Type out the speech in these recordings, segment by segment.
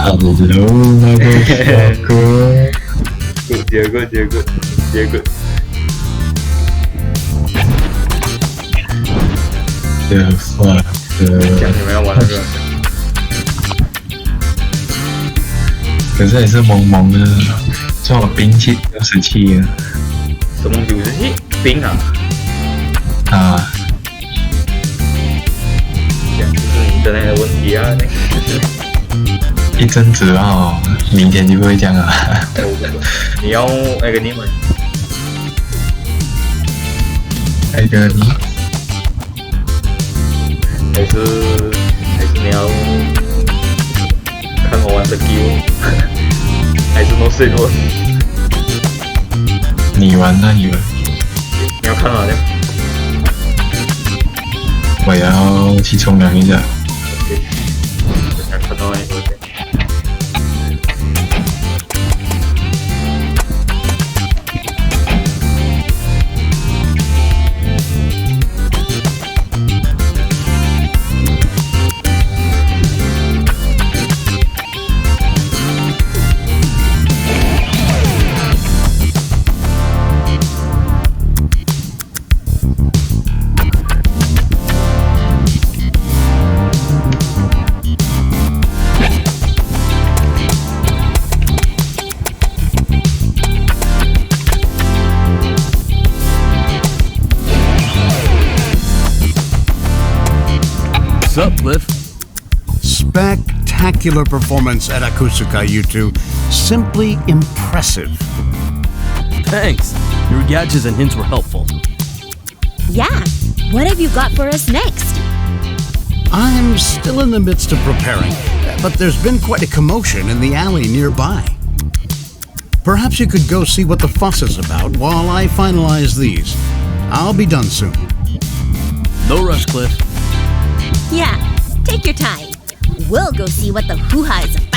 Hello, motherfucker. Good. The fuck? 讲你们要玩那个，可是也是萌萌的，做我兵器67啊。什么67兵啊？啊，这样就是你的那个问题啊。一阵子哦，明天就不会这样了。你要那个你们那个你还是你要看我玩的 skill， 还是 no say no？ 你玩那你玩，你要看哪的？我要去冲凉一下。想看到那个。What's up, Cliff? Spectacular performance at Akusuka, you two. Simply impressive. Thanks. Your gadgets and hints were helpful. Yeah. What have you got for us next? I'm still in the midst of preparing, but there's been quite a commotion in the alley nearby. Perhaps you could go see what the fuss is about while I finalize these. I'll be done soon. No rush, Cliff. Yeah, take your time. We'll go see what the hoo-ha is about.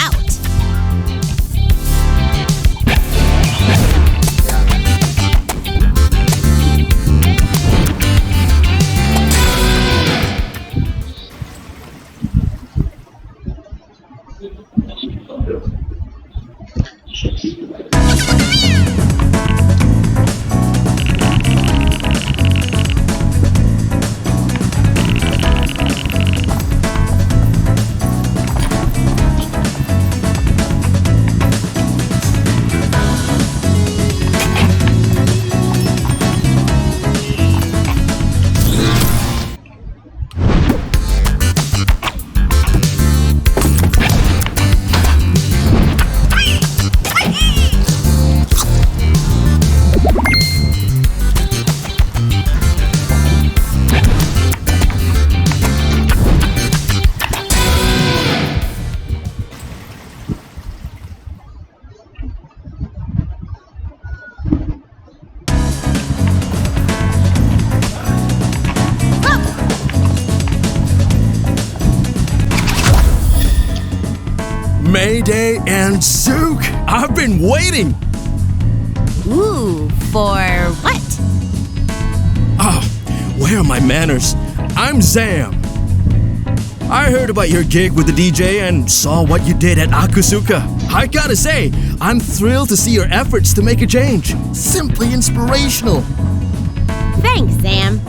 Mayday and Zook! I've been waiting! Ooh, for what? Oh, where are my manners? I'm Zam. I heard about your gig with the DJ and saw what you did at Akusuka. I gotta say, I'm thrilled to see your efforts to make a change. Simply inspirational. Thanks, Sam.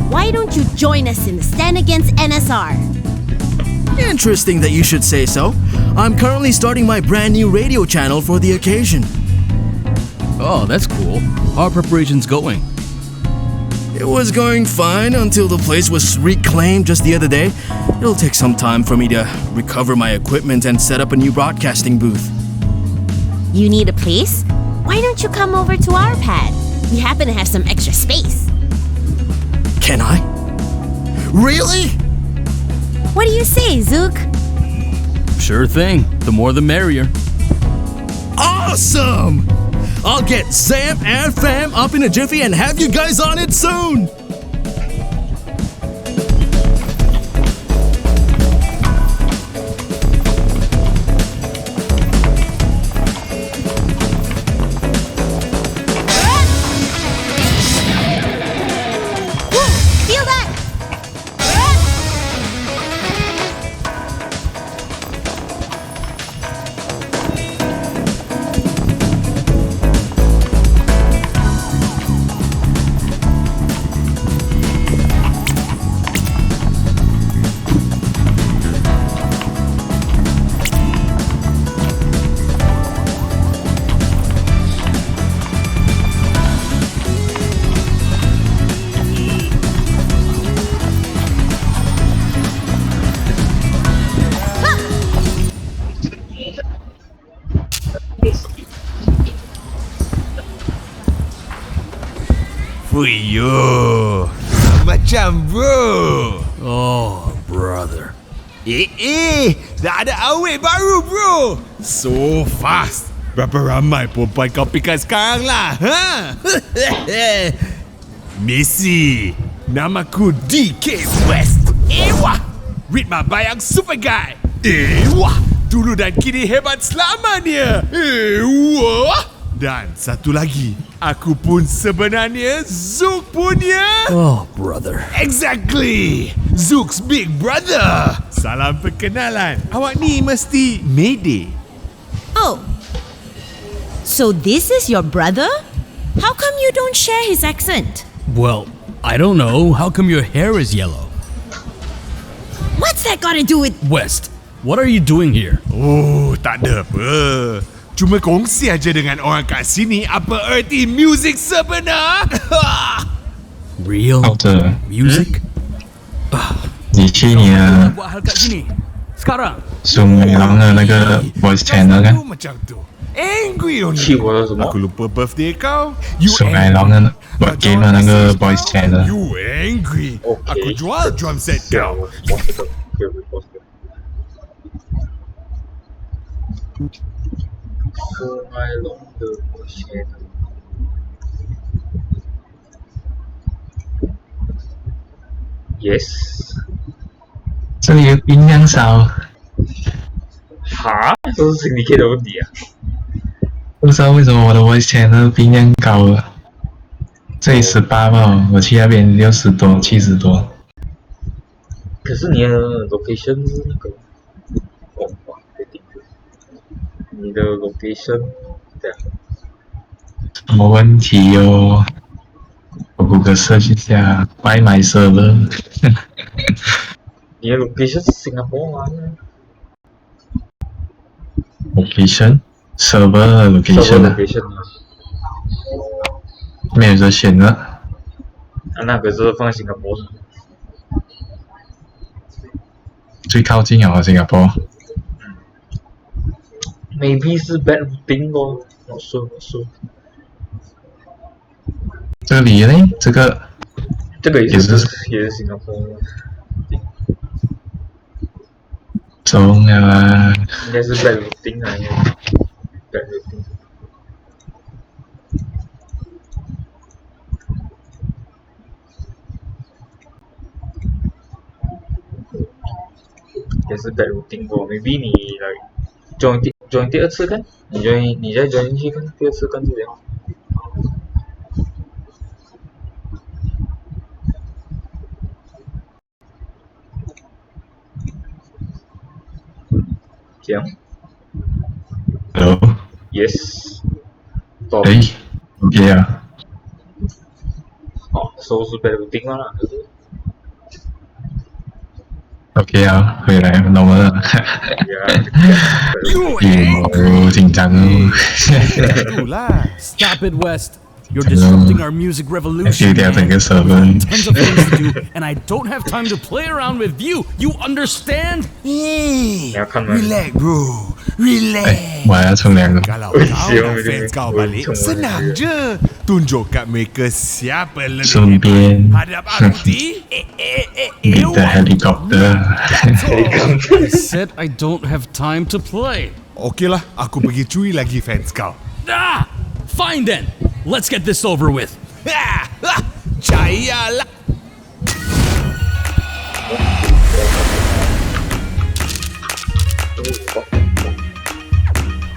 Why don't you join us in the stand against NSR? Interesting that you should say so. I'm currently starting my brand new radio channel for the occasion. Oh, that's cool. How are preparations going? It was going fine until the place was reclaimed just the other day. It'll take some time for me to recover my equipment and set up a new broadcasting booth. You need a place? Why don't you come over to our pad? We happen to have some extra space. Can I? Really? What do you say, Zook? Sure thing. The more the merrier. Awesome! I'll get Sam and Fam up in a jiffy and have you guys on it soon! Feel that? for you. Macam bro. Oh, brother. Dah ada awet baru bro. So fast. Berapa ramai perempuan kau pikat sekarang lah, ha? Messi. Namaku DK West. EWAH. Ritma bayang super guy. EWAH. Dulu dan kini hebat selamanya. EWAH. Dan satu lagi, aku pun sebenarnya Zook punya. Oh, brother. Exactly. Zook's big brother. Salam perkenalan. Awak ni mesti Mayday. Oh. So this is your brother? How come you don't share his accent? Well, I don't know. How come your hair is yellow? What's that got to do with... West, what are you doing here? Oh, tak ada apa. Cuma kongsi aja dengan orang kat sini apa erti music sebenar. Real 靠着 music? 你去你的 Buat hal kat sini. Sekarang. 苏梅郎的那个 voice channel 看 Macam tu. Angry on 气我的什么 Aku lupa birthday kau. You 苏梅郎的 buat game 的那个 voice channel You angry. Okay. Aku jual drum set 叫 kau. 我 pause 这个，给我 pause 这个。苏麦龙的我写的。Yes。这里的音量少，哈？这是 syndicate 的问题啊！不知道为什么我的 voice channel 音量高了。这里18嘛，我去那边60多、70多。可是你的 location 是那个，哦哇，被顶住。你的 location 对啊，什么问题哟？我谷歌 search 一下，Find my server 你的 location 是新加坡吗 location server ？server location 啊， location 啊，没有得选的。啊那个是放新加坡的。最靠近啊，新加坡。 Maybe 是 bad routing 哦，我说。这里呢，这个这个也也是是也是新加坡的，中了啊，应该是 bad routing 啊，应该 bad routing。也是 bad routing 过 ，maybe 你来 join 第二次看，你再 join 进去看，第二次看是怎样。这样 Hello， ，yes，到哎，OK 啊，哦，收是 bad routing 嘛啦，可是 OK 啊，回来了，懂了。有紧张哦。 Itulah. Stop it, West. You're disrupting our music revolution. 掉整个 man. server。 Tons of things to do, and I don't have time to play around with you. You understand? Hey, 你要看吗？ relax bro. Relax. 哎，我还要冲凉了。 Kalau Oi, kau siapa nak ni? fans kau Oi, balik, macam mana senang dia? je. Tunjuk kat mereka siapa lebih 顺便 Hadap aku di. meet the helicopter。 I said I don't have time to play. Okey lah, aku pergi curi lagi fans kau. Ah! Fine then. Let's get this over with. Jaya lah.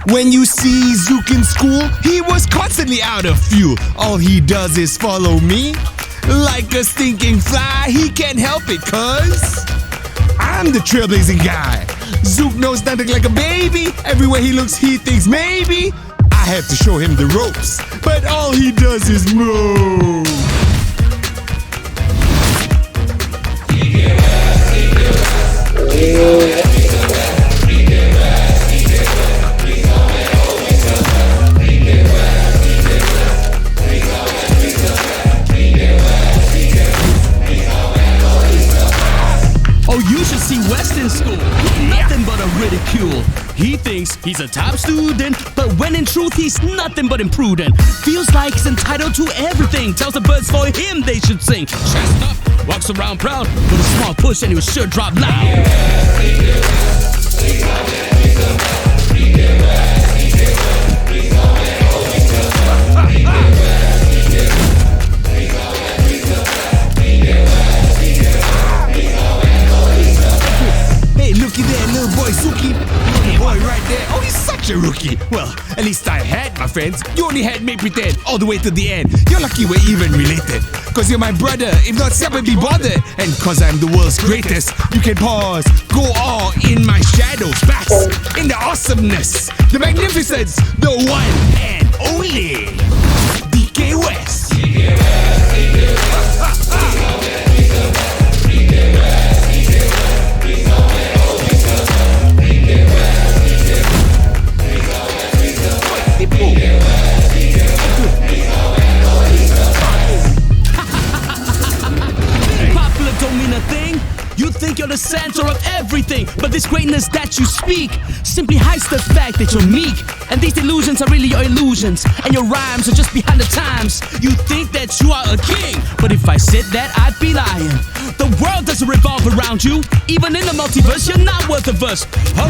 When you see Zook in school, he was constantly out of fuel. All he does is follow me. Like a stinking fly, he can't help it, cuz I'm the trailblazing guy. Zook knows nothing like a baby. Everywhere he looks, he thinks maybe I have to show him the ropes. But all he does is move. Oh, you should see West in school. Nothing but a ridicule. He thinks he's a top student, but when in truth he's nothing but imprudent. Feels like he's entitled to everything. Tells the birds for him they should sing. Chest up, walks around proud, with a small push and he was sure drop loud. Hey, looky there, little boy Suki. Little boy right there. Oh, he's such a rookie. Well, at least I had, my friends. You only had me pretend all the way to the end. You're lucky we're even related. Cause you're my brother, if not separate, be bothered. And cause I'm the world's greatest, you can pause, go all in my shadows, bask in the awesomeness, the magnificence, the one and only DK West. Popular don't mean a thing. You think you're the center of everything, but this greatness that you speak simply hides the fact that you're meek. And these illusions are really your illusions, and your rhymes are just behind the times. You think that you are a king, but if I said that, I'd be lying. The world doesn't revolve around you. Even in the multiverse, you're not worth a verse. Oh,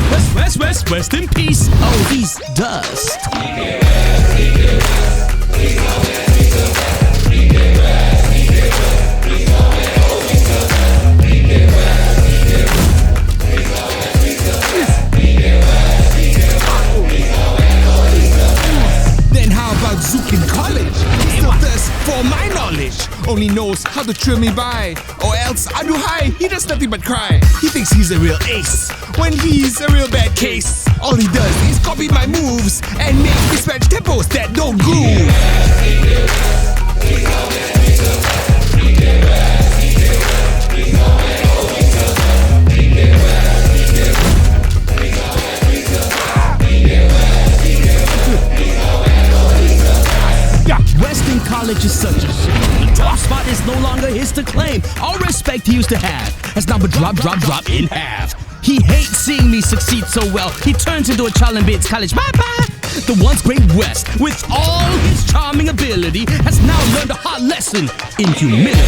rest in peace. Oh, he's dust. Then how about Zook in college? He still thirsts for my knowledge. Only knows how to trail me by. Or else, aduhai, he does nothing but cry. He thinks he's a real ace, when he's a real bad case. All he does is copy my moves and make mismatched tempos that don't groove. Western College is such a shame. The top spot is no longer his to claim. All respect he used to have has now been drop in half. He hates seeing me succeed so well. He turns into a child and bids college bye-bye. The once great West, with all his charming ability, has now learned a hard lesson in humility.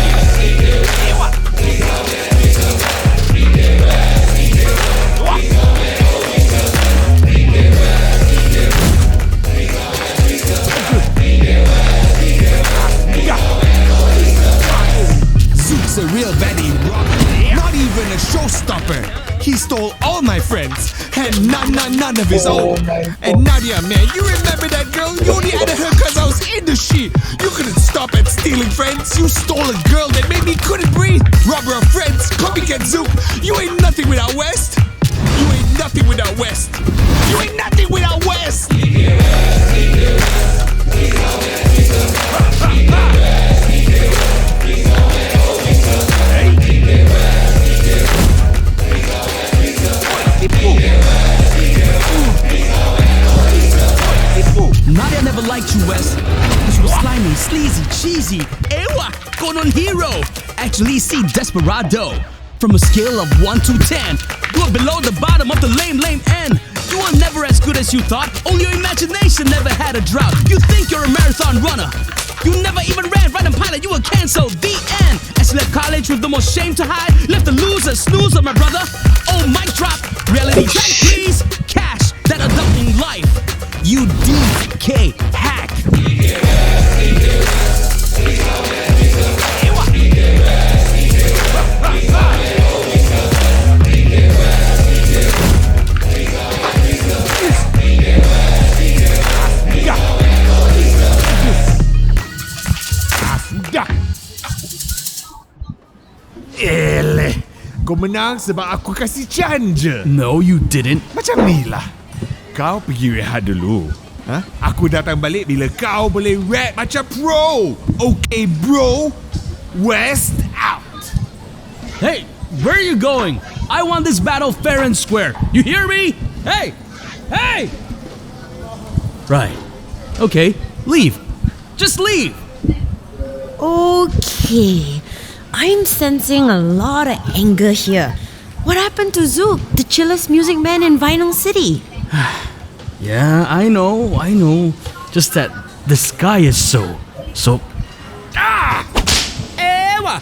Zook's a real baddie robber, not even a showstopper. He stole all my friends, and none of his own. And Nadia, man, you remember that girl? You only added her cause I was in the shit. You couldn't stop at stealing friends. You stole a girl that made me couldn't breathe. Robber of friends, copycat Zook. You ain't nothing without West. You ain't nothing without West. You ain't nothing without West. Nadia never liked you, Wes. Cause you were slimy, sleazy, cheesy. EWAH, going on hero. Actually, see desperado. From a scale of 1 to 10, you are below the bottom of the lame end. You are never as good as you thought. Only your imagination never had a drought. You think you're a marathon runner. You never even ran, right on pilot, you were canceled, the end. As you left college with the most shame to hide, left the loser, snoozer, my brother. Oh, mic drop, reality check, please. Cash, that adulting life. You DK hack. Kau menang sebab aku kasih chance je. No, you didn't. Macam ni lah. Kau pergi rehat dulu. Ha? Aku datang balik bila kau boleh rap macam pro. Okay, bro. West out. Hey, where are you going? I want this battle fair and square. You hear me? Hey! Hey! Right. Okay, leave. Just leave. Okay. I'm sensing a lot of anger here. What happened to Zook, the chillest music man in Vinyl City? Yeah, I know. Just that the sky is so... Ah! Ewa!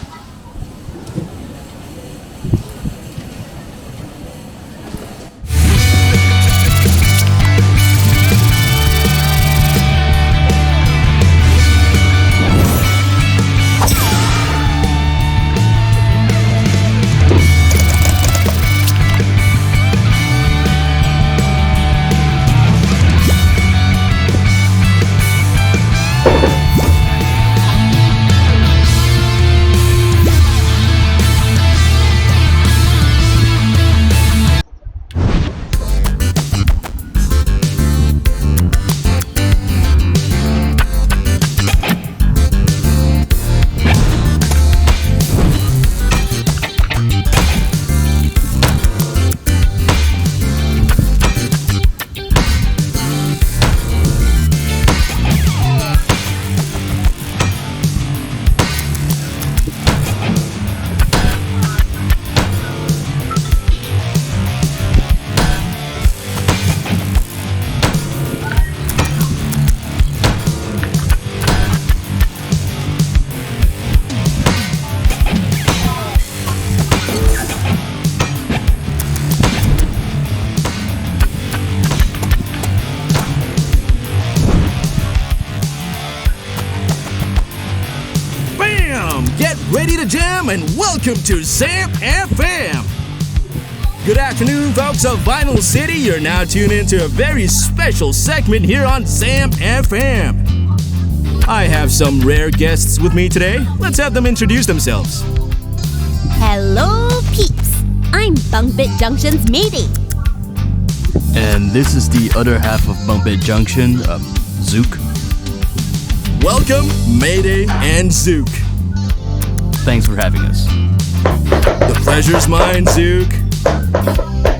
Get ready to jam and welcome to Sam FM. Good afternoon, folks of Vinyl City. You're now tuned into a very special segment here on Sam FM. I have some rare guests with me today. Let's have them introduce themselves. Hello, peeps. I'm Bunk Bed Junction's Mayday. And this is the other half of Bumpet Junction, Zook. Welcome, Mayday and Zook. Thanks for having us. The pleasure's mine, Zook.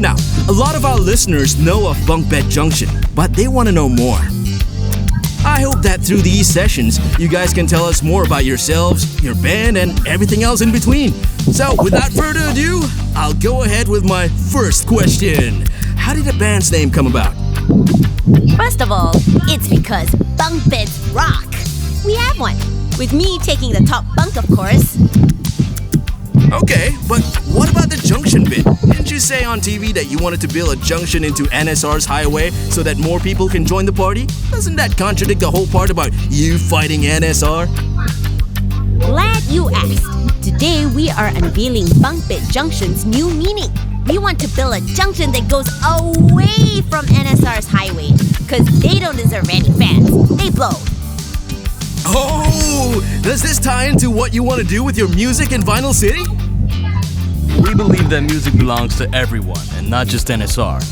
Now, a lot of our listeners know of Bunk Bed Junction, but they want to know more. I hope that through these sessions, you guys can tell us more about yourselves, your band, and everything else in between. So, without further ado, I'll go ahead with my first question. How did the band's name come about? First of all, it's because bunk beds rock. We have one, with me taking the top bunk, of course. Okay, but what about the junction bit? Didn't you say on TV that you wanted to build a junction into NSR's highway so that more people can join the party? Doesn't that contradict the whole part about you fighting NSR? Glad you asked. Today we are unveiling Bunk Bed Junction's new meaning. We want to build a junction that goes away from NSR's highway, because they don't deserve any fans. They blow. Oh, does this tie into what you want to do with your music in Vinyl City? We believe that music belongs to everyone and not just NSR.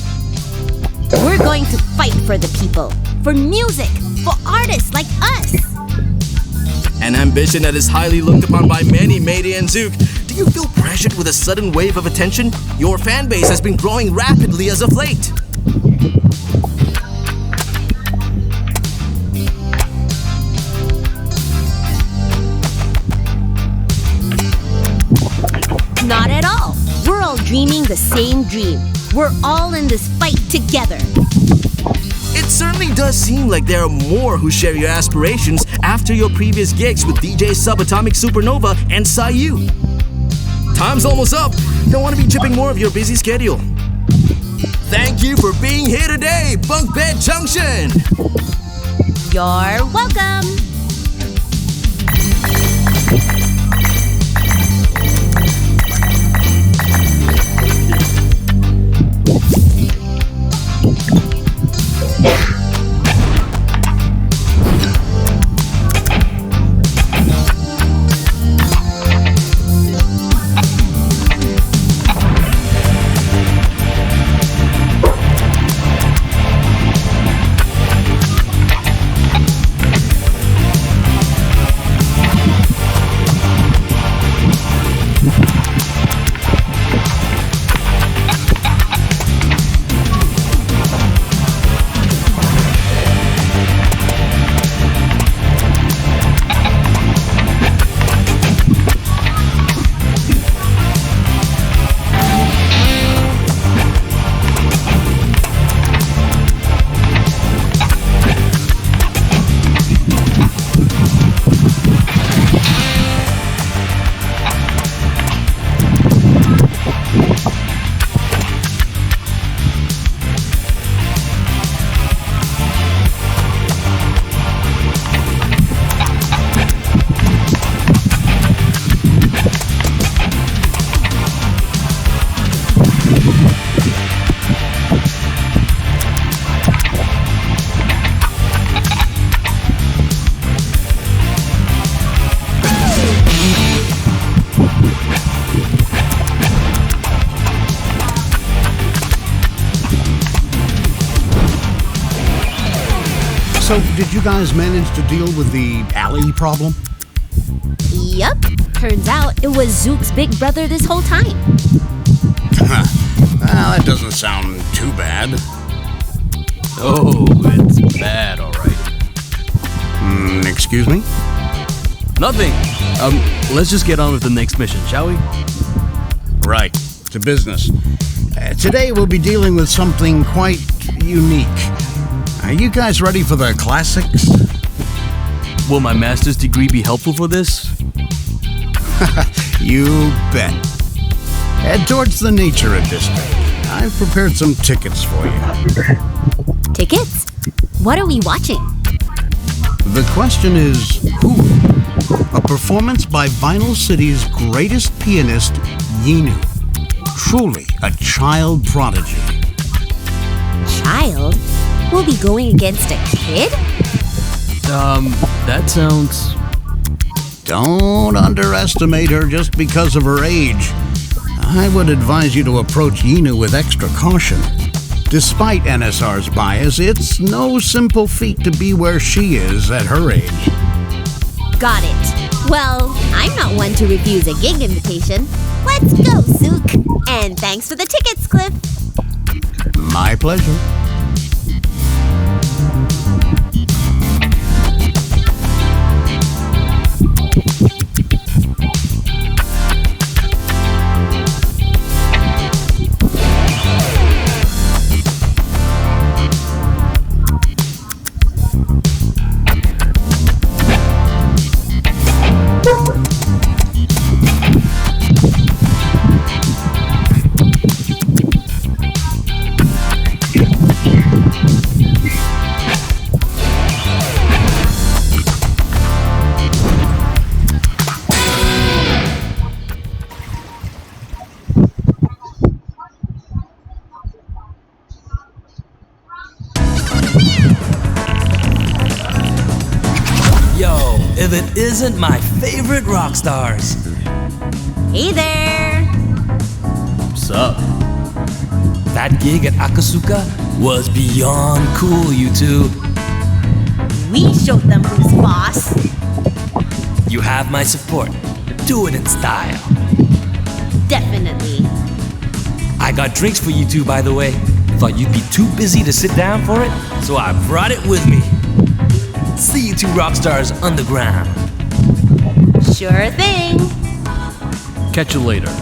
We're going to fight for the people, for music, for artists like us. An ambition that is highly looked upon by many, Mayday and Zook. Do you feel pressured with a sudden wave of attention? Your fan base has been growing rapidly as of late. Not at all. We're all dreaming the same dream. We're all in this fight together. It certainly does seem like there are more who share your aspirations after your previous gigs with DJ Subatomic Supernova and Sayu. Time's almost up. Don't want to be chipping more of your busy schedule. Thank you for being here today, Bunk Bed Junction. You're welcome. So, did you guys manage to deal with the alley problem? Yup. Turns out it was Zook's big brother this whole time. Well, that doesn't sound too bad. Oh, it's bad, all right. Excuse me? Nothing. Let's just get on with the next mission, shall we? Right, to business. Today we'll be dealing with something quite unique. Are you guys ready for the classics? Will my master's degree be helpful for this? You bet. Head towards the nature district. I've prepared some tickets for you. Tickets? What are we watching? The question is, who? A performance by Vinyl City's greatest pianist, YINU. Truly a child prodigy. Child? We'll be going against a kid? That sounds... Don't underestimate her just because of her age. I would advise you to approach YINU with extra caution. Despite NSR's bias, it's no simple feat to be where she is at her age. Got it. Well, I'm not one to refuse a gig invitation. Let's go, Zook. And thanks for the tickets, Cliff. My pleasure. If it isn't my favorite rock stars. Hey there. What's up? That gig at Akasuka was beyond cool, you two. We showed them who's boss. You have my support. Do it in style. Definitely. I got drinks for you two, by the way. Thought you'd be too busy to sit down for it, so I brought it with me. See you two rock stars underground. Sure thing. Catch you later.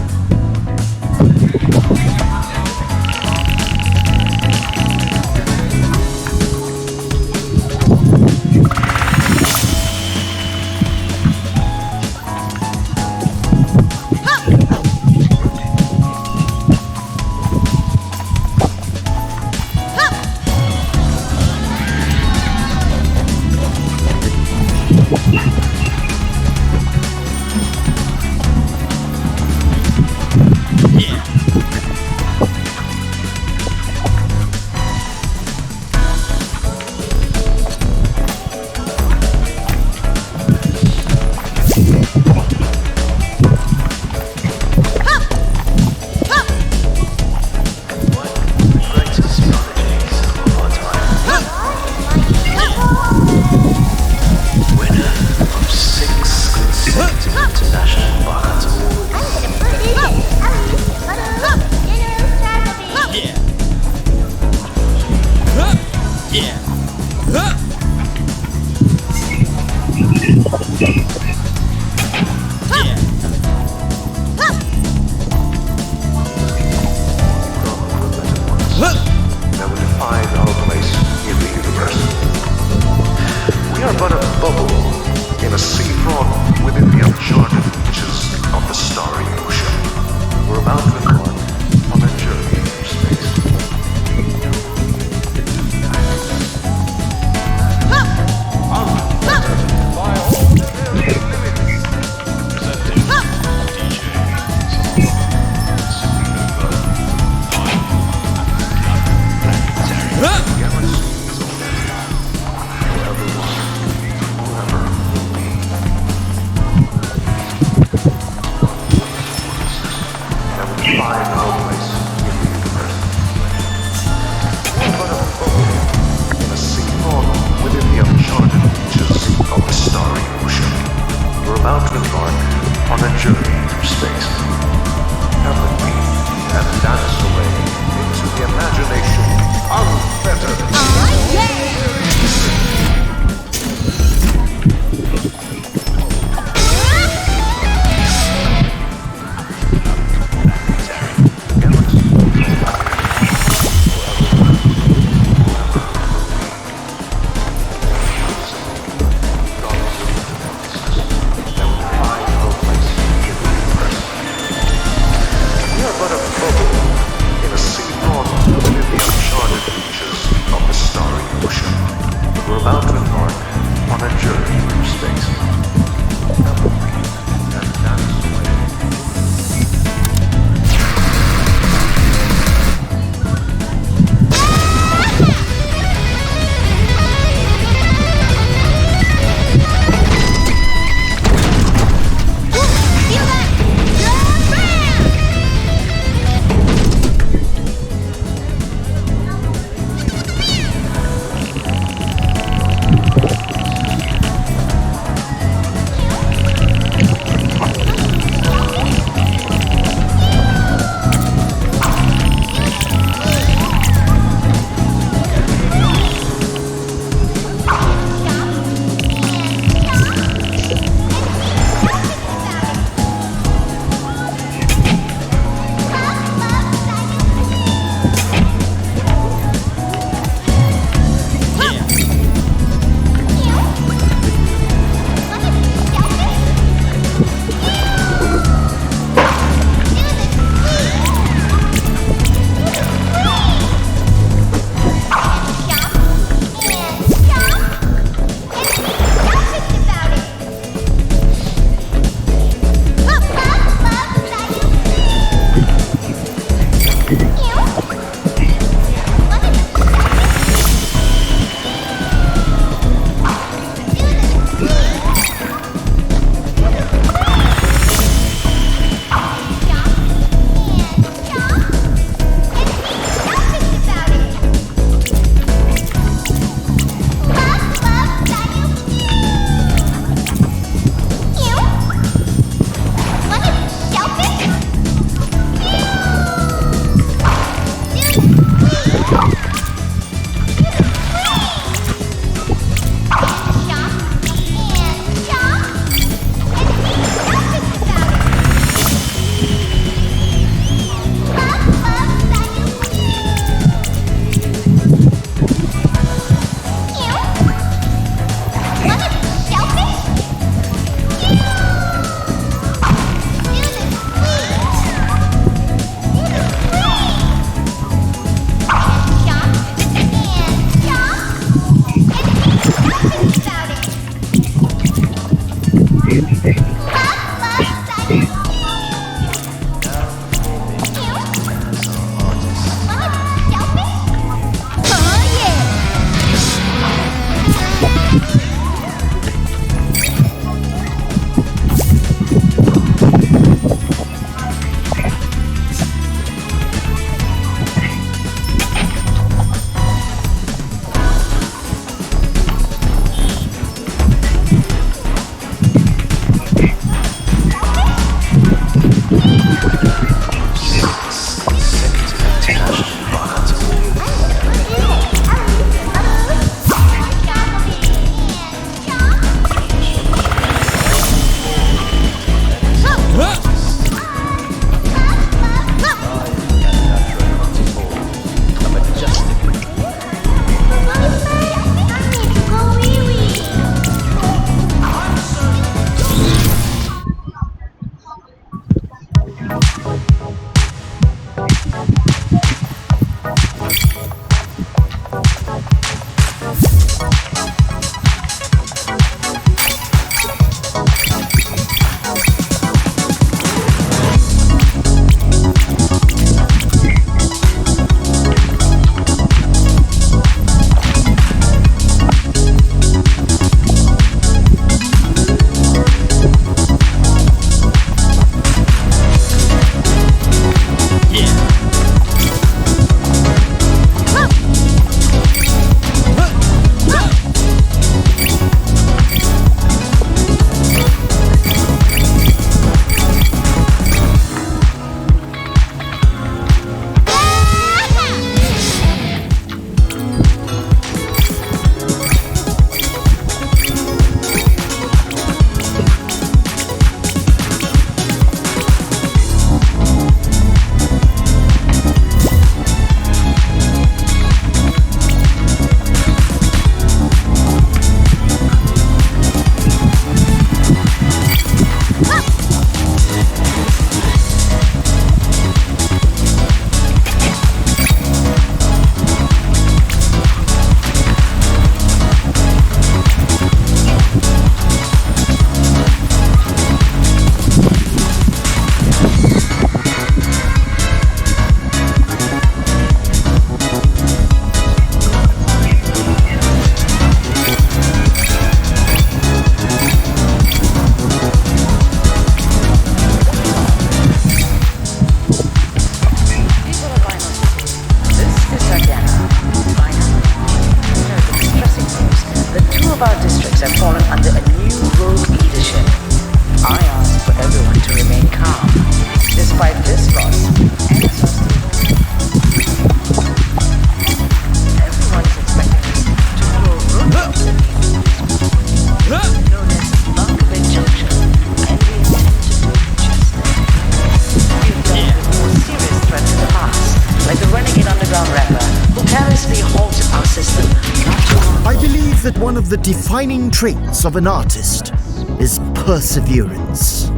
carelessly halted our system not too long. I believe that one of the defining traits of an artist is perseverance.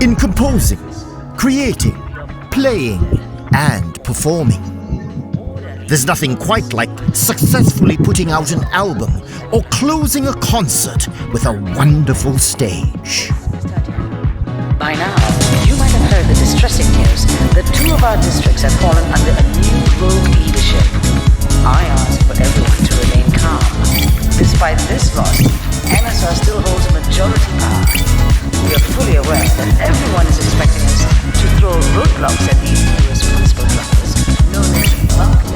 In composing, creating, playing, and performing. There's nothing quite like successfully putting out an album or closing a concert with a wonderful stage. By now, you might have heard the distressing news that 2 of our districts have fallen under a new rogue leadership. I ask for everyone to remain calm. Despite this loss, NSR still holds a majority power. We are fully aware that everyone is expecting us to throw roadblocks at these irresponsible drivers, known as bumpers.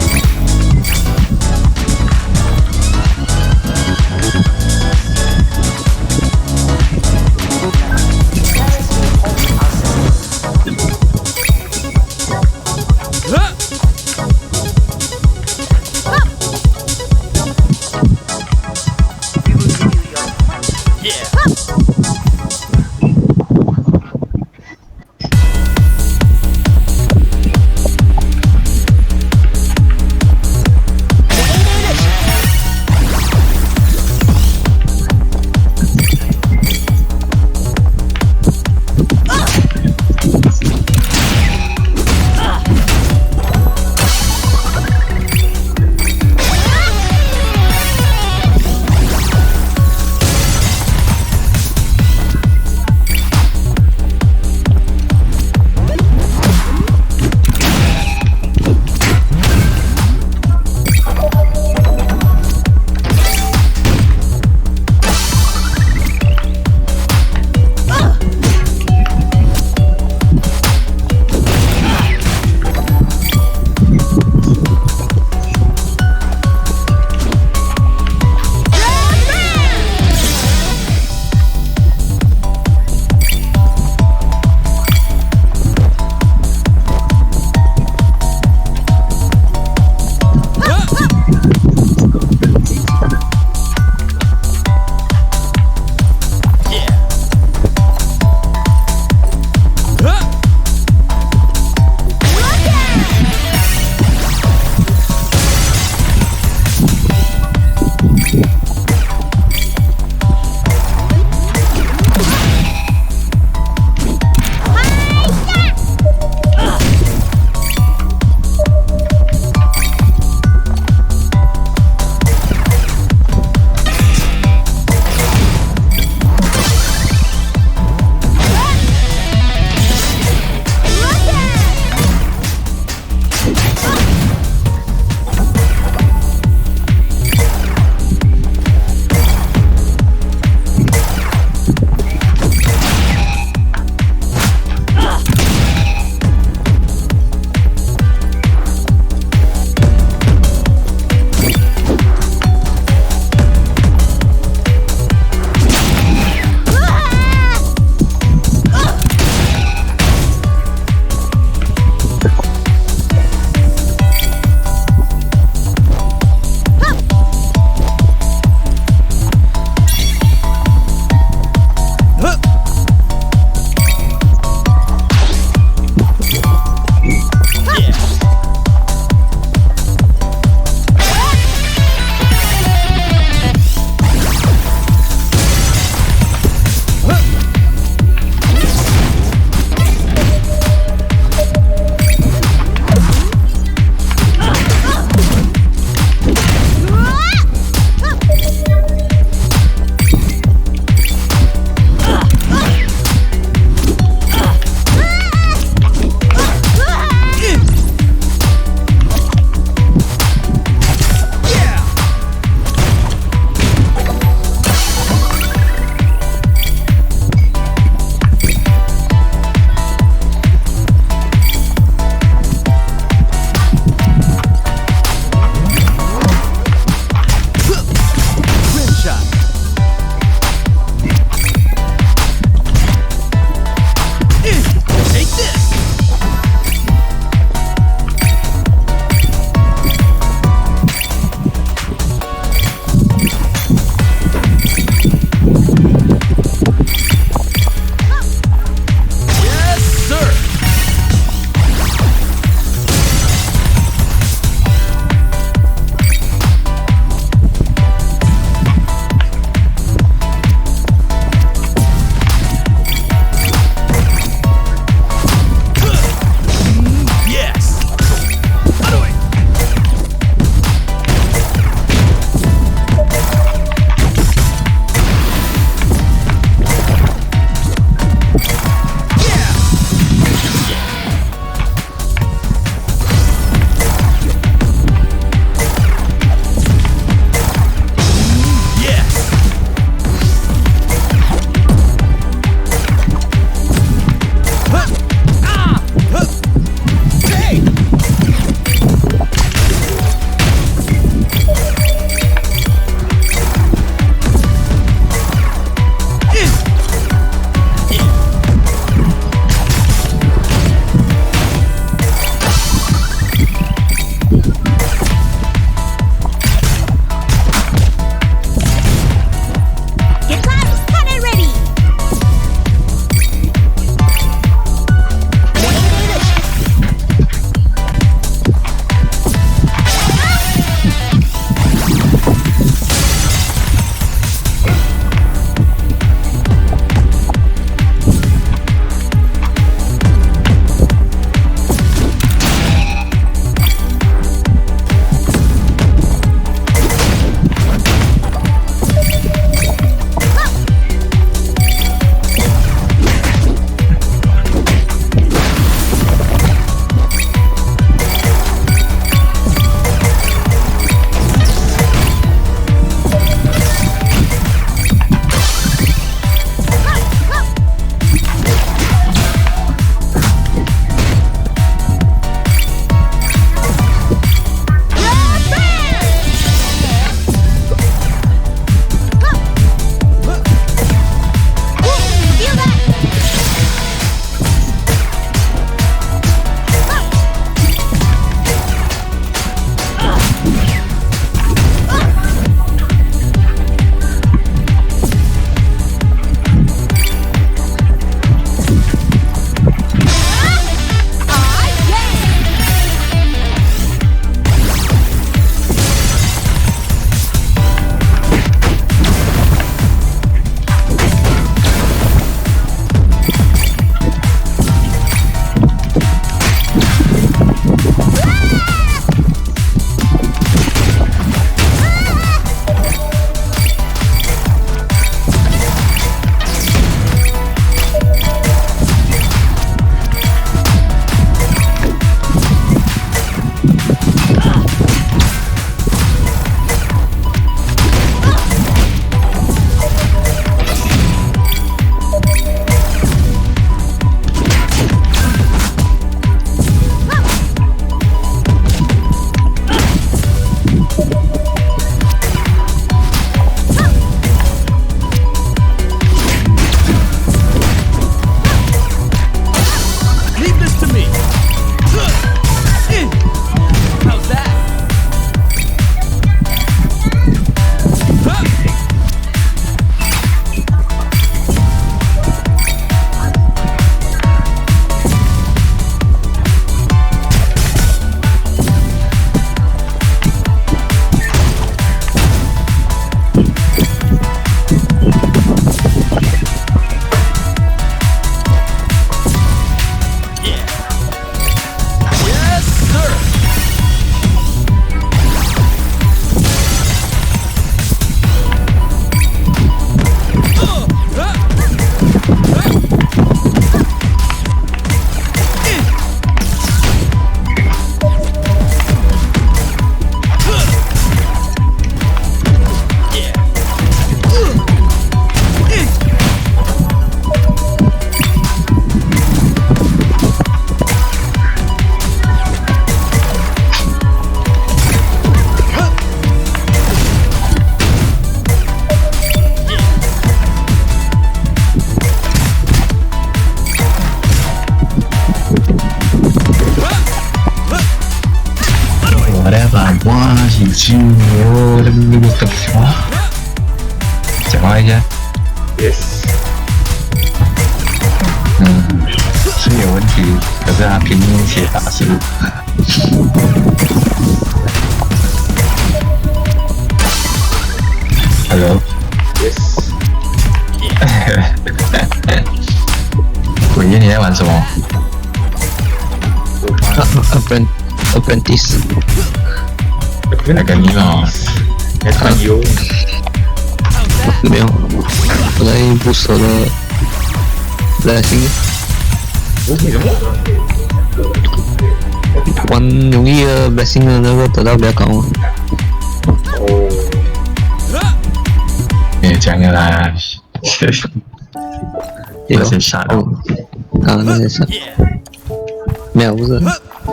whatever I want is you。讲话一下。Yes。是有问题，可是他拼命写打字。Hello。Yes。伟业，你在玩什么？Apprentice。那个你哦，还看有？没有，我在不舍的 blessing。为什么？玩容易的 blessing 的那个得到比较高啊。哦。别讲了啦，那些傻的。那些傻。没有，不是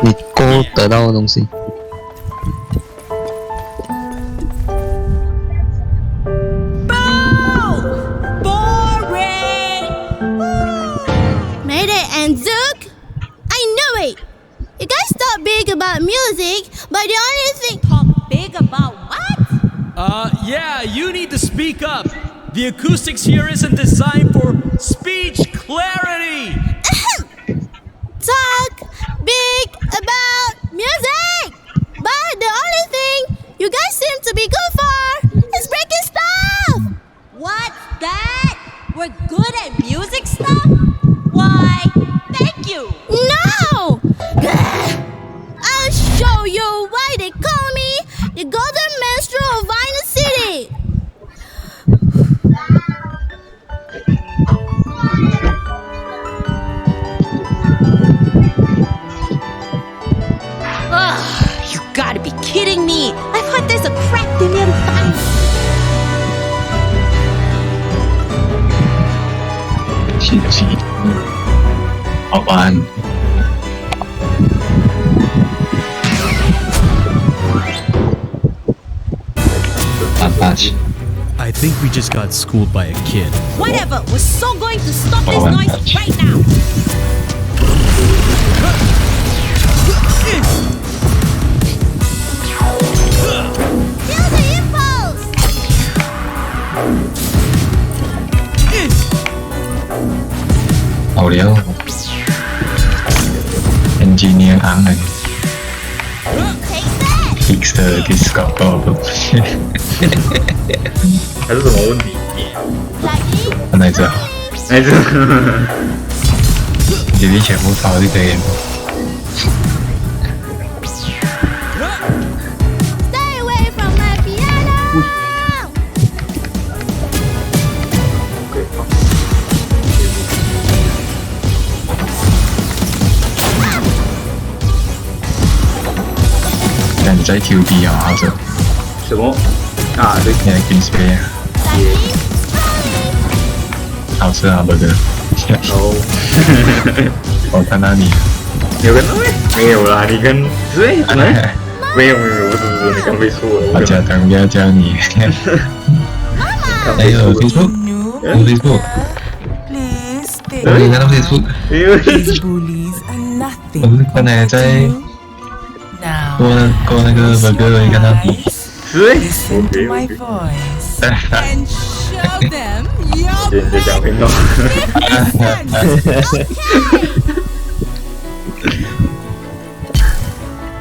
你够得到的东西。About music, but the only thing talk big about what? Yeah, you need to speak up. The acoustics here isn't designed for speech clarity. Talk big about music, but the only thing you guys seem to be good for is breaking stuff. What's that? We're good at music stuff? Why, thank you. No! I'll show you why they call me the Golden Minstrel of YINU City. Ugh, you gotta be kidding me. I've heard there's a crack they never find. 好玩。I think we just got schooled by a kid. Whatever, we're so going to stop this noise right now. Feel the impulse. Hậu điệu. Engineer ăn này. Fix the Discord problem. 还是什么问题？那这，那这，这里全部抄就可以了。Stay away from my piano. 那你在 QB 啊，好者？什么？啊，对，你在 Green Space 好吃啊，burger。哦，我看到你。有跟到没？没有啦，你跟对怎么？没有，不是，你刚被说了。我假装要教你。哎呦，Facebook，有 Facebook。我你看到 Facebook。我们刚才在过那个 burger 我也看到你。对。你在讲运动。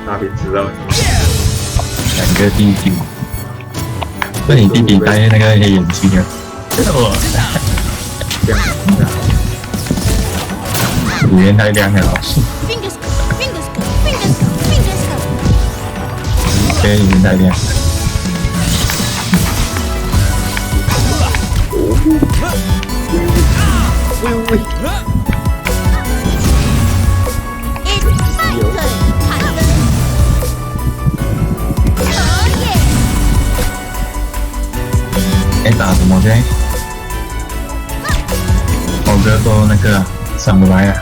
那边知道。两个弟弟。那你弟弟戴那个黑眼镜啊？这样。脸太亮了。对，脸太亮。喂。哎，打什么啫？我哥做那个上不来啊。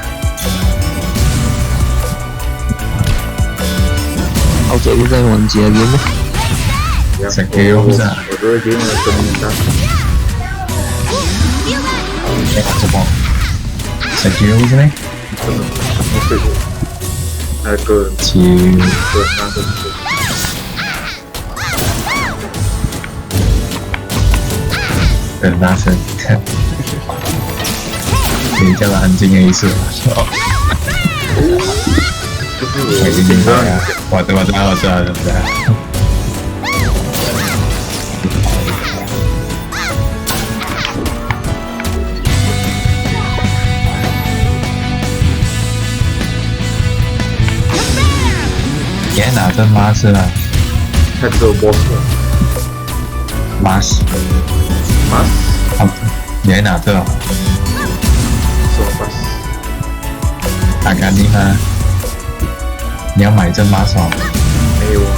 好久不在玩街 game 吗？食 K 不是啊？我这个 game 真的。什么？食 K 不是呢？那个。就。那个。很大声，你叫他安静的意思吧？不是我已经明白了，我知道。你还拿着马是啊？他只有 boss 马斯，好，你还拿着哦？什么 boss？打干净吗？你要买这马手？没有啊，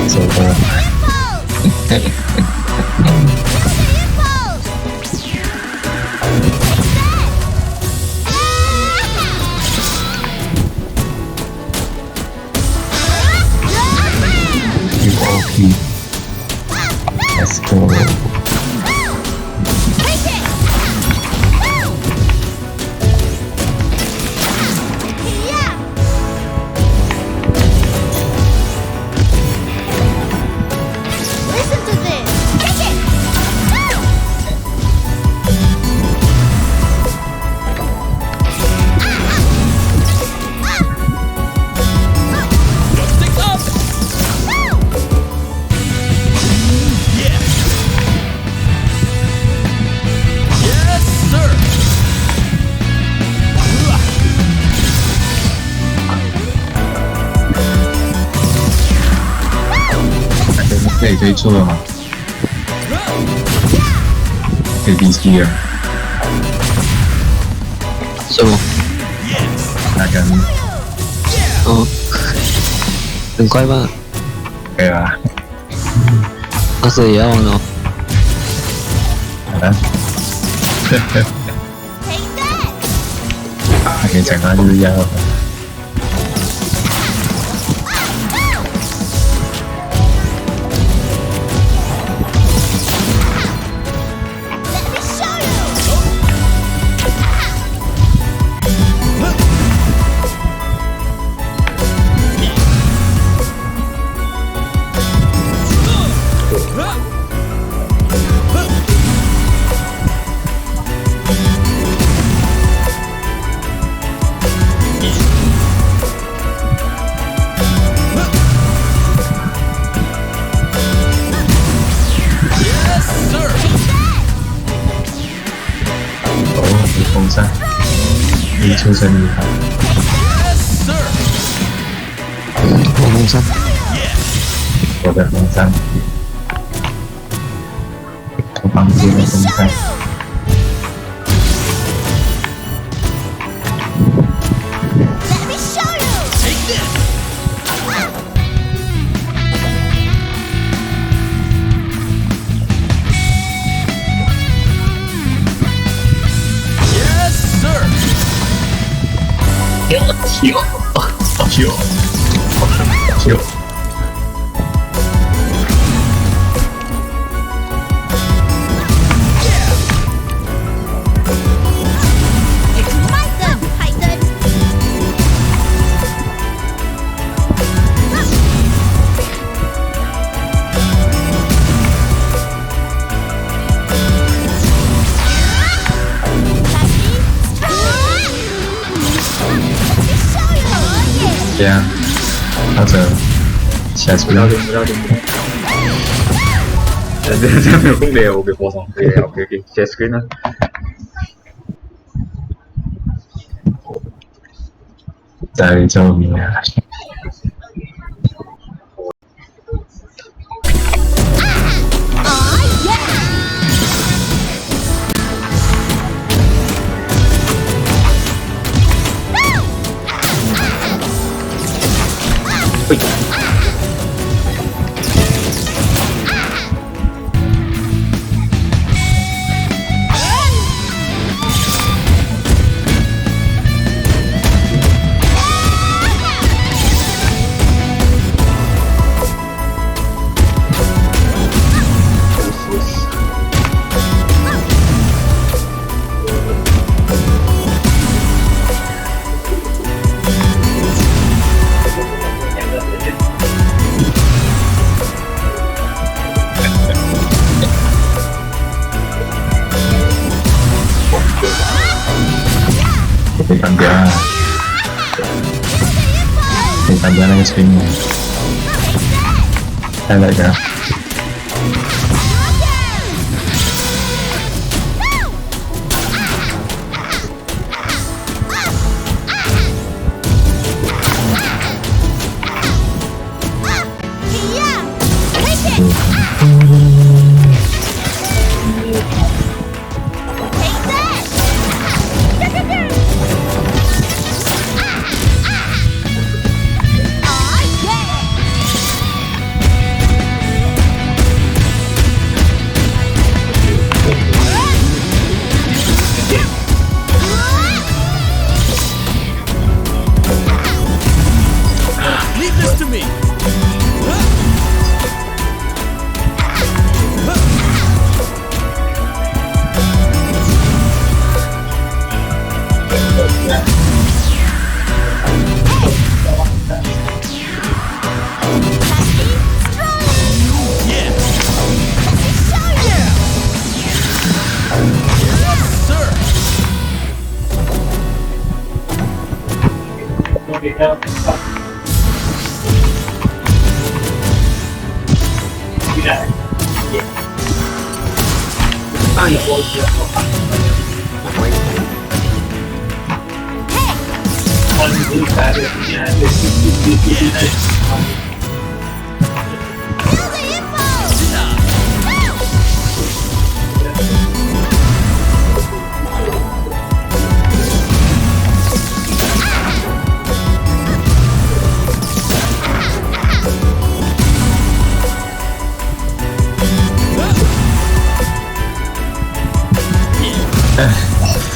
走的。UOP Let's go. Listen to this. Take it.可以推出了吗？可以 DC 了。什么？那个，哦，很快吧？可以啦。20也要玩哦。好的。还可以讲到就是要。风扇，你出身厉害。我风扇，我的风扇，我房间的风扇。跳。这样，或者下次不要点。这样没有空的，我给播上。OK， share screen 啊。在救命啊！可以关掉啊，可以关掉那个水母，再来一个。Leave this to me.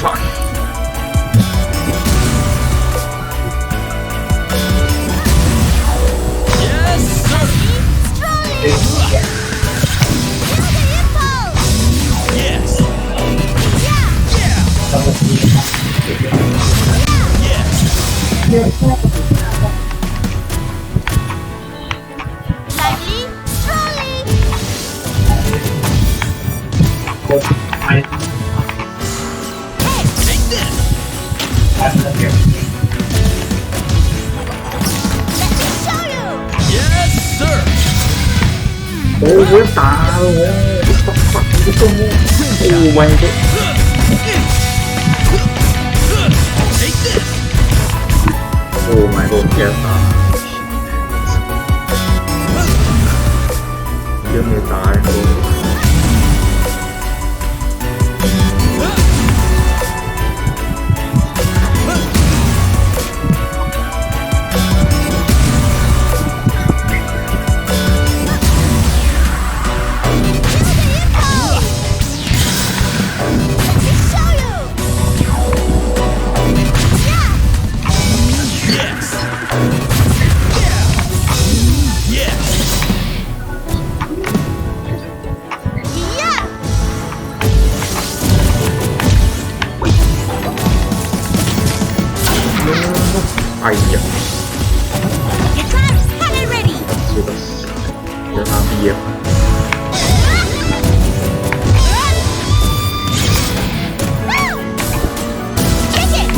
Fuck. Yes, sir. Yes. Lightly, strolling. Take this. Let me show you. Yes, sir. 我打了我，fuck， 这个我，Oh my god， Take this. Oh my god， 天哪！有没有打我？ 哎呀， Guitar, have it ready. 是的，让他毕业吧。 Kick it.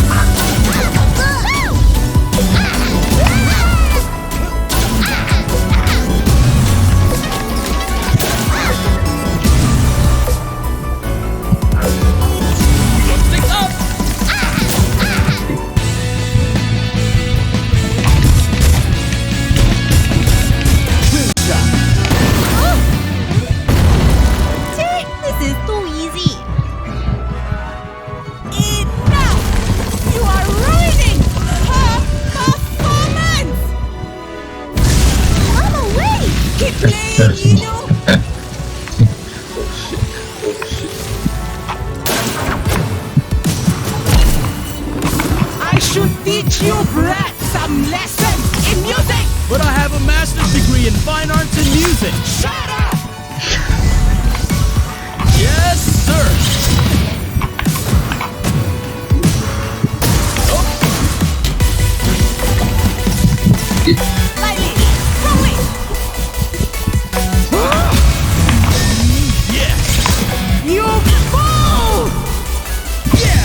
Stick up. See, this is too easy. Enough! You are ruining her performance! Come away! Keep playing, YINU! I should teach you brats some lessons in music. But I have a master's degree in fine arts and music. Shut up! Yes, sir. Lightly! Throw it! Yes. You fool! Yeah.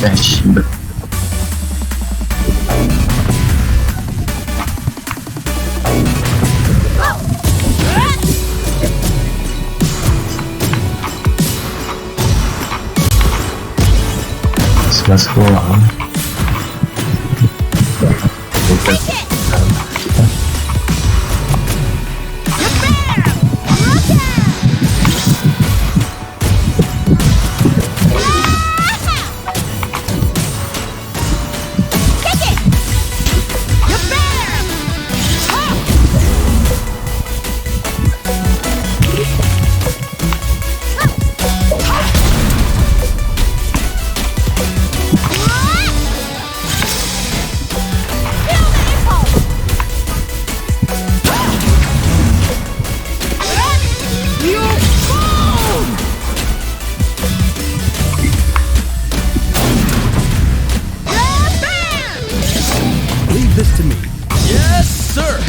Dash 的。Let's go on. Leave this to me. Yes, sir.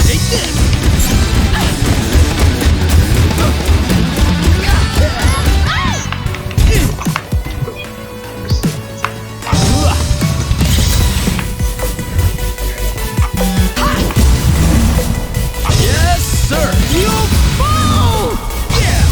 Take this. Yes, sir. You fool! Yeah.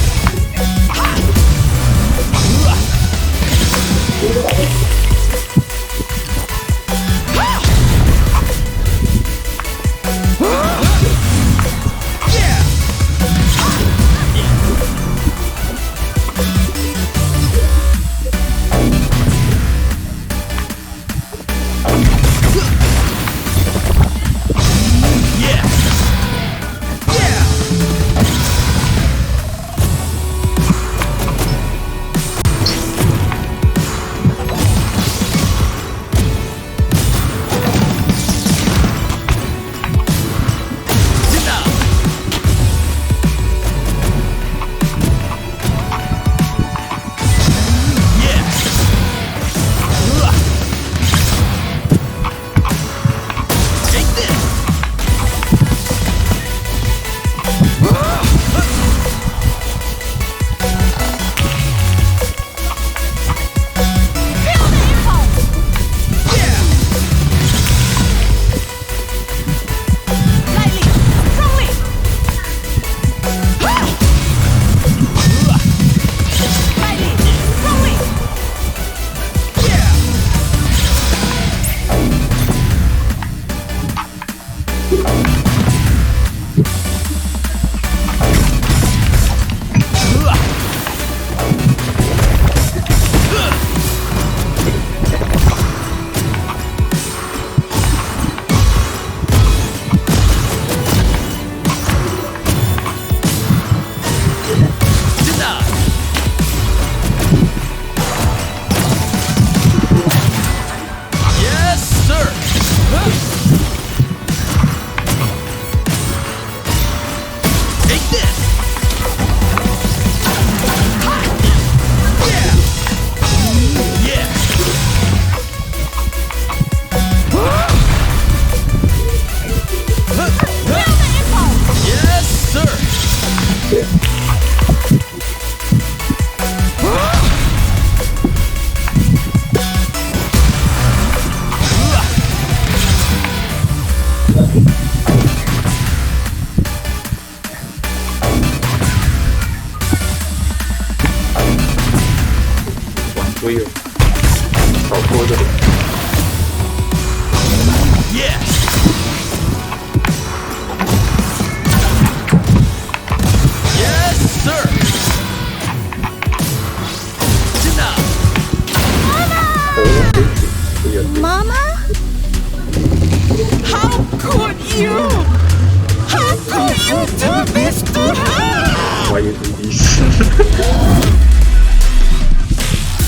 Why you do this?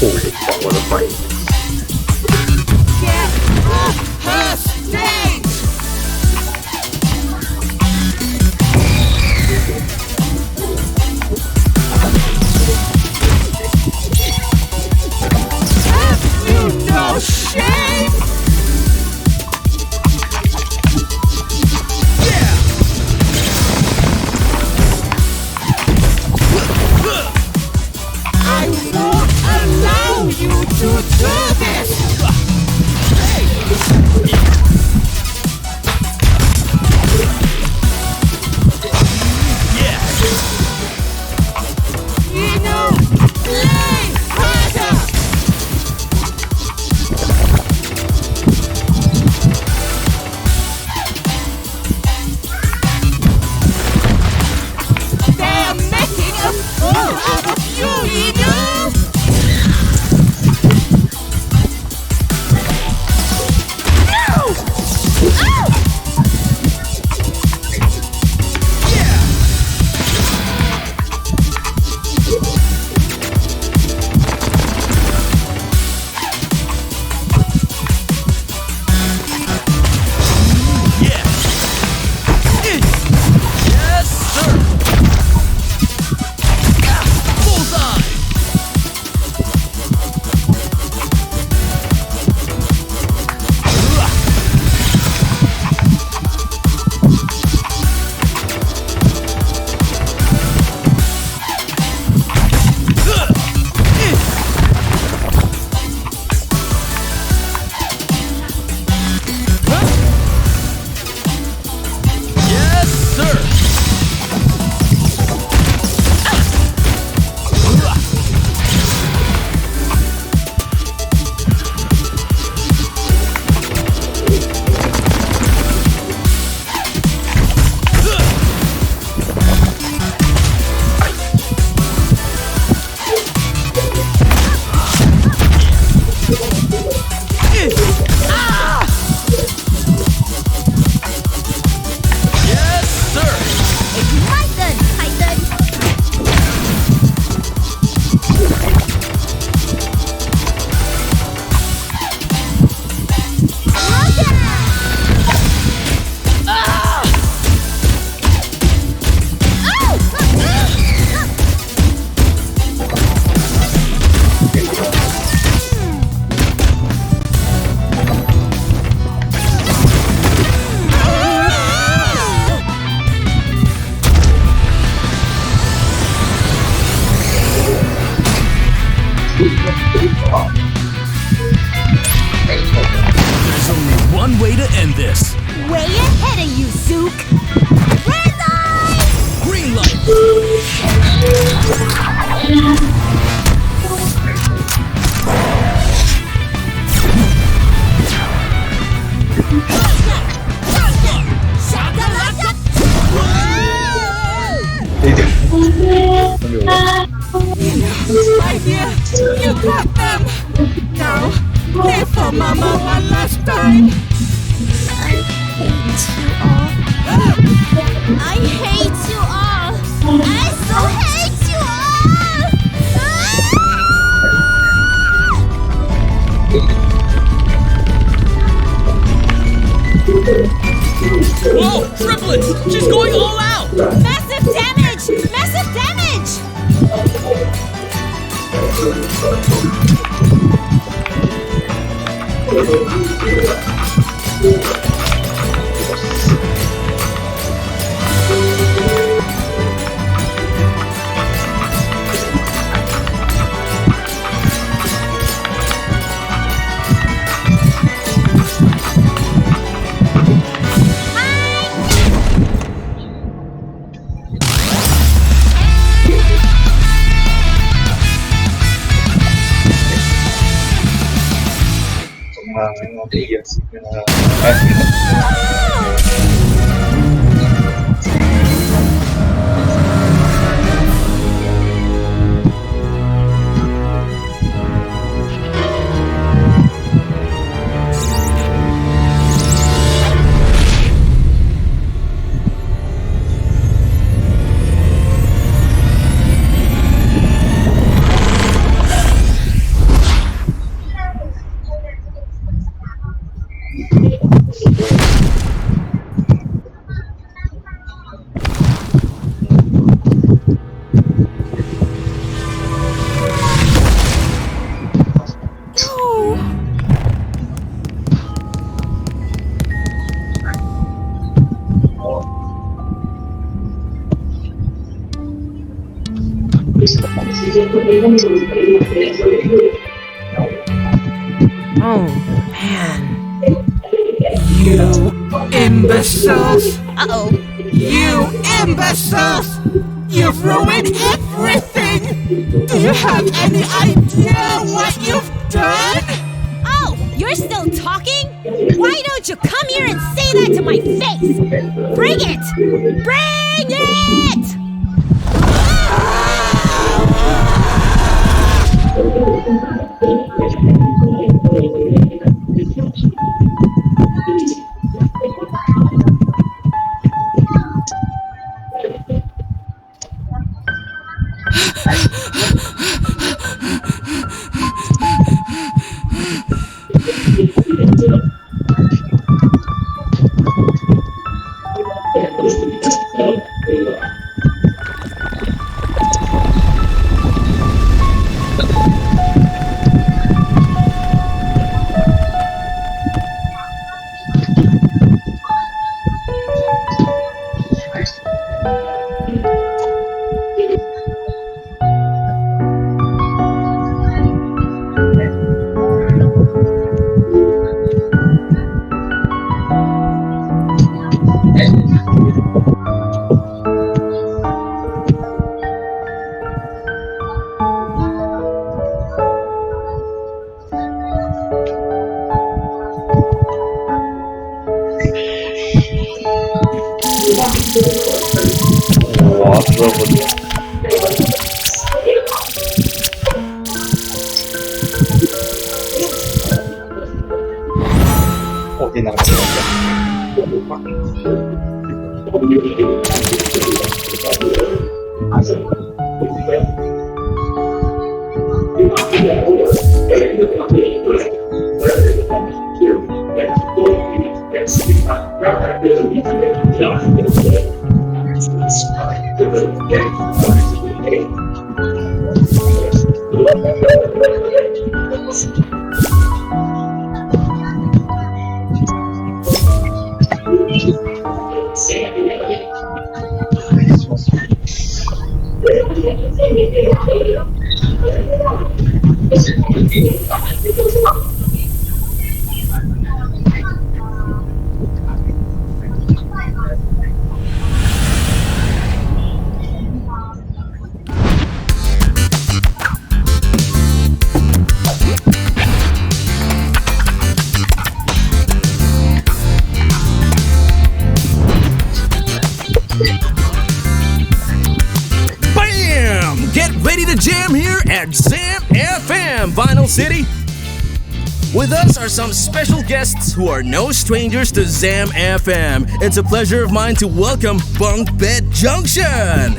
Holy fuck, what a fight. Get off her stage! end this. Way ahead of you, Zook. Red light! Green light. My dear, you got them. Now, play for Mama one last time. I hate you all. I so hate you all. Whoa, triplets! She's going all out! Massive damage! Massive damage! Oh, man. You imbeciles! Uh-oh. You imbeciles! You've ruined everything! Do you have any idea what you've done? Oh, you're still talking? Why don't you come here and say that to my face? Bring it! Bring it! Get ready to jam here at Zam FM, Vinyl City. With us are some special guests who are no strangers to Zam FM. It's a pleasure of mine to welcome Bunk Bed Junction.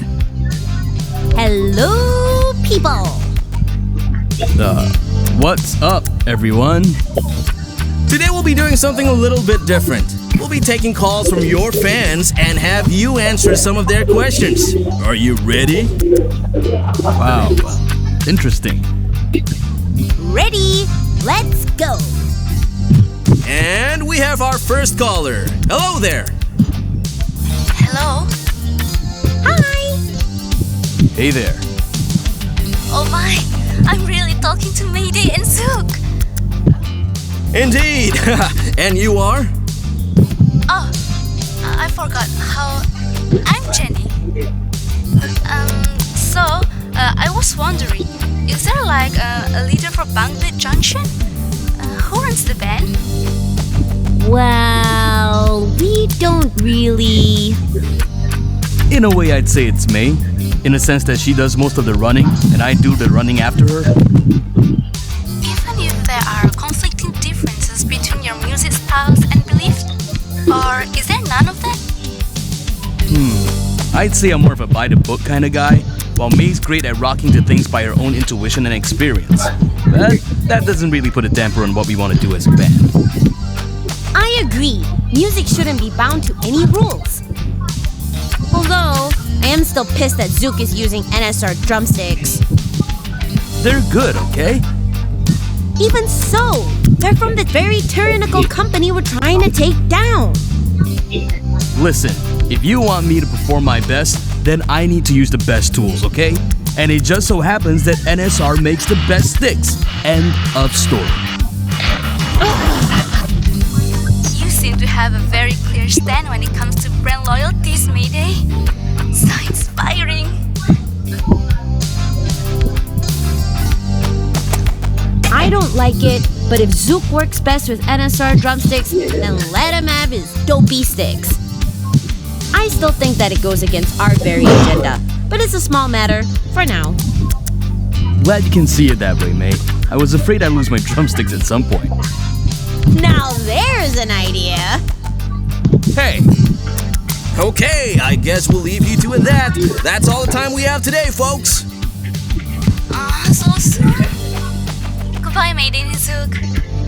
Hello, people. What's up, everyone? Today we'll be doing something a little bit different. We'll be taking calls from your fans and have you answer some of their questions. Are you ready? Wow, interesting. Ready? Let's go. And we have our first caller. Hello there. Hello? Hi. Hey there. Oh my, I'm really talking to Mayday and Zook. Indeed. And you are? Oh, I forgot how... I'm Jenny. I was wondering, is there like a leader for Bangladesh Junction? Who runs the band? Well, we don't really... In a way, I'd say it's May, in the sense that she does most of the running, and I do the running after her. Even if there are conflicting differences between your music styles and beliefs, or is there none of that? I'd say I'm more of a by-the-book kind of guy, while May's great at rocking to things by her own intuition and experience. But that doesn't really put a damper on what we want to do as a band. I agree. Music shouldn't be bound to any rules. Although, I am still pissed that Zook is using NSR drumsticks. They're good, okay? Even so, they're from the very tyrannical company we're trying to take down. Listen, if you want me to perform my best, then I need to use the best tools, okay? And it just so happens that NSR makes the best sticks. End of story. You seem to have a very clear stand when it comes to brand loyalties, Mayday. So inspiring. I don't like it, but if Zook works best with NSR drumsticks, then let him have his dopey sticks. I still think that it goes against our very agenda, but it's a small matter for now. Glad you can see it that way, May. I was afraid I'd lose my drumsticks at some point. Now there's an idea. Hey. Okay, I guess we'll leave you two at that. That's all the time we have today, folks. So soon. Goodbye, Mayday and Zook.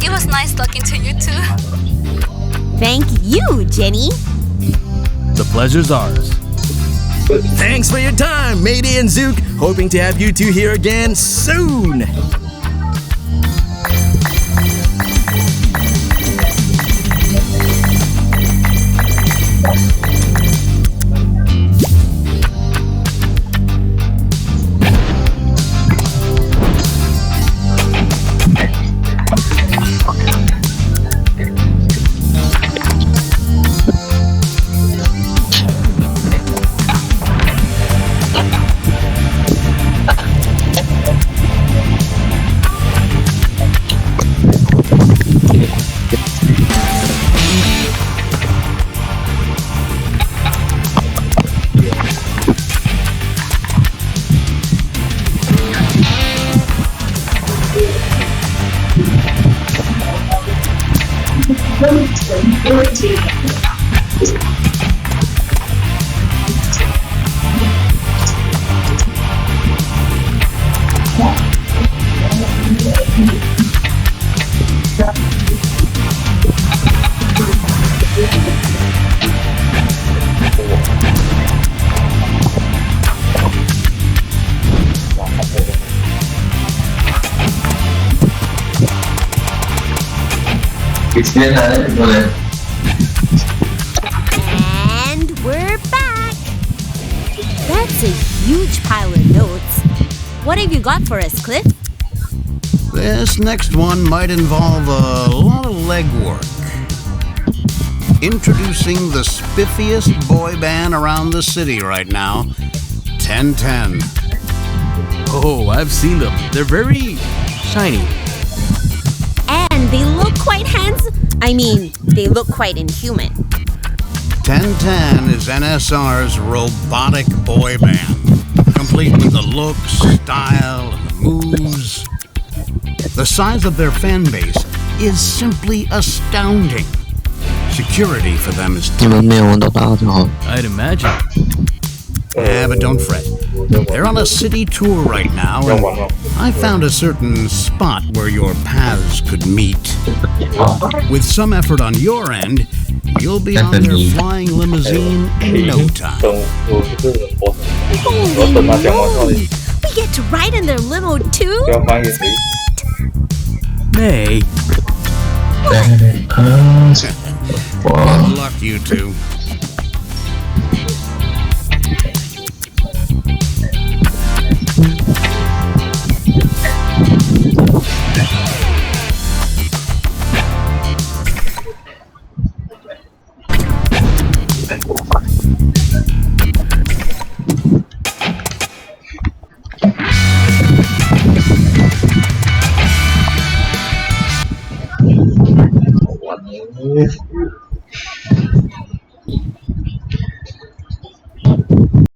It was nice talking to you too. Thank you, Jenny. The pleasure's ours. Thanks for your time, Mayday and Zook. Hoping to have you two here again soon. And we're back. That's a huge pile of notes. What have you got for us, Cliff? This next one might involve a lot of legwork. Introducing the spiffiest boy band around the city right now, 1010. Oh, I've seen them. They're very shiny. And they look quite handsome. I mean, they look quite inhuman. 1010 is NSR's robotic boy band, complete with the look, style, and the moves. The size of their fan base is simply astounding. Security for them is 你们没有玩到8就好。 I'd imagine. Yeah, but don't fret. They're on a city tour right now, and I found a certain spot where your paths could meet. With some effort on your end, you'll be on their flying limousine in no time. Holy moly! We get to ride in their limo too? May. Good luck, you two.